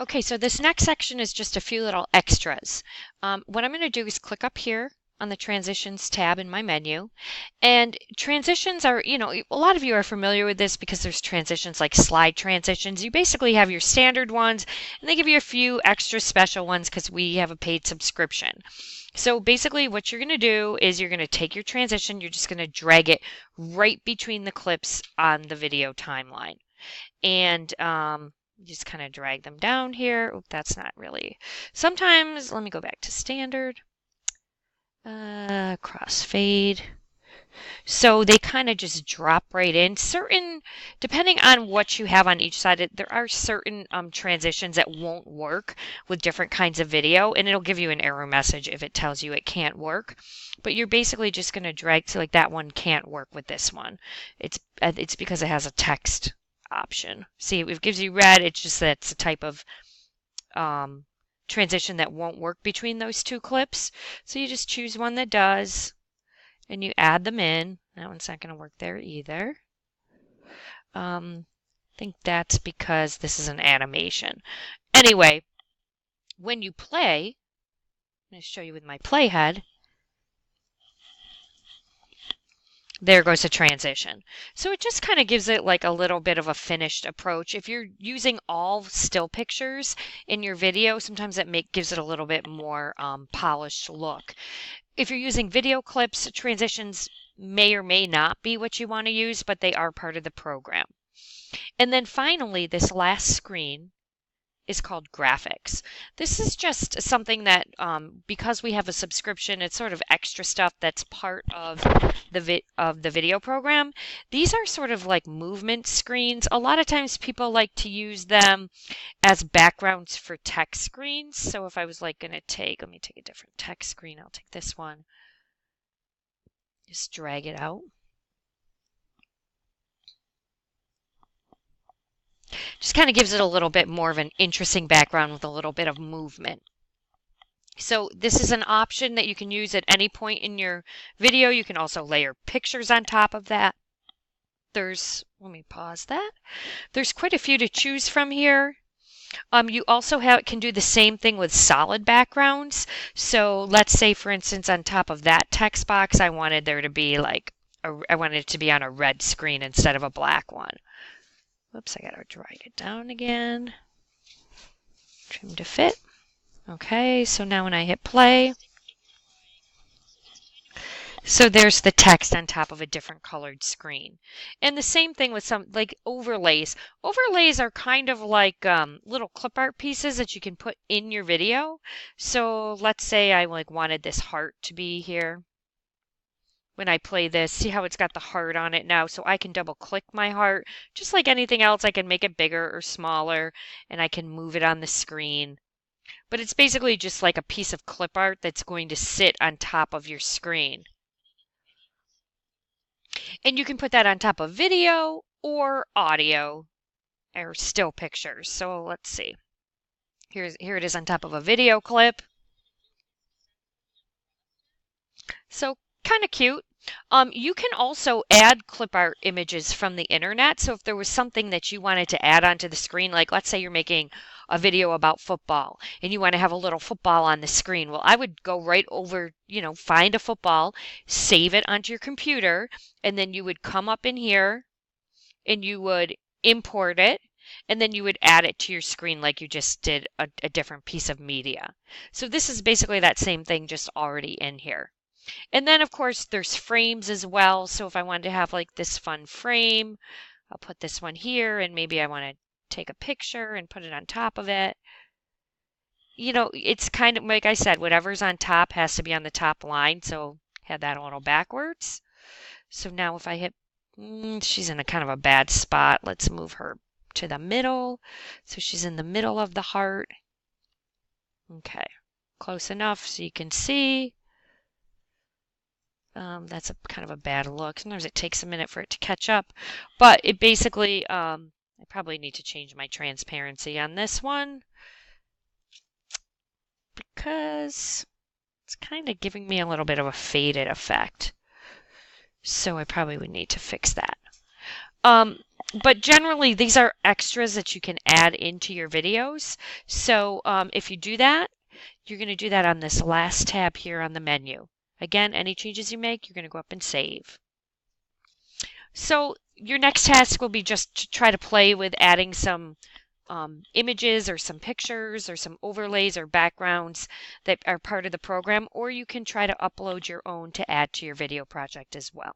Okay, so this next section is just a few little extras. What I'm going to do is click up here on the Transitions tab in my menu. And transitions are, a lot of you are familiar with this because there's transitions like slide transitions. You basically have your standard ones, and they give you a few extra special ones because we have a paid subscription. So basically what you're going to do is you're going to take your transition, you're just going to drag it right between the clips on the video timeline. And just kind of drag them down here. Oh, that's not really. Sometimes, let me go back to standard. Crossfade. So they kind of just drop right in. Depending on what you have on each side, there are certain transitions that won't work with different kinds of video, and it'll give you an error message if it tells you it can't work. But you're basically just going to drag, so like that one can't work with this one. It's because it has a text option. See, it gives you red. It's just that it's a type of transition that won't work between those two clips. So you just choose one that does, and you add them in. That one's not going to work there either. I think that's because this is an animation. Anyway, when you play, I'm going to show you with my playhead. There goes the transition. So it just kind of gives it like a little bit of a finished approach. If you're using all still pictures in your video, sometimes that gives it a little bit more polished look. If you're using video clips, transitions may or may not be what you want to use, but they are part of the program. And then finally, this last screen is called graphics. This is just something that, because we have a subscription, it's sort of extra stuff that's part of the video program. These are sort of like movement screens. A lot of times people like to use them as backgrounds for text screens. So if I was like going to let me take a different text screen. I'll take this one. Just drag it out. Just kind of gives it a little bit more of an interesting background with a little bit of movement. So this is an option that you can use at any point in your video. You can also layer pictures on top of that. Let me pause that. There's quite a few to choose from here. You also can do the same thing with solid backgrounds. So let's say, for instance, on top of that text box, I wanted there to be like, I wanted it to be on a red screen instead of a black one. Whoops, I gotta drag it down again. Trim to fit. Okay, so now when I hit play, so there's the text on top of a different colored screen. And the same thing with some like overlays. Overlays are kind of like little clip art pieces that you can put in your video. So let's say I wanted this heart to be here. When I play this, see how it's got the heart on it now, so I can double click my heart. Just like anything else, I can make it bigger or smaller, and I can move it on the screen. But it's basically just like a piece of clip art that's going to sit on top of your screen. And you can put that on top of video or audio or still pictures. So let's see. Here it is on top of a video clip. So kind of cute. You can also add clip art images from the internet. So if there was something that you wanted to add onto the screen, like let's say you're making a video about football and you want to have a little football on the screen. Well, I would go right over, find a football, save it onto your computer, and then you would come up in here and you would import it, and then you would add it to your screen like you just did a different piece of media. So this is basically that same thing, just already in here. And then, of course, there's frames as well. So if I wanted to have like this fun frame, I'll put this one here, and maybe I want to take a picture and put it on top of it. It's kind of, like I said, whatever's on top has to be on the top line. So had that a little backwards. So now if I hit, she's in a kind of a bad spot. Let's move her to the middle. So she's in the middle of the heart. Okay, close enough so you can see. That's kind of a bad look. Sometimes it takes a minute for it to catch up, but it basically, I probably need to change my transparency on this one because it's kind of giving me a little bit of a faded effect. So I probably would need to fix that. But generally, these are extras that you can add into your videos. So if you do that, you're going to do that on this last tab here on the menu. Again, any changes you make, you're going to go up and save. So your next task will be just to try to play with adding some images or some pictures or some overlays or backgrounds that are part of the program, or you can try to upload your own to add to your video project as well.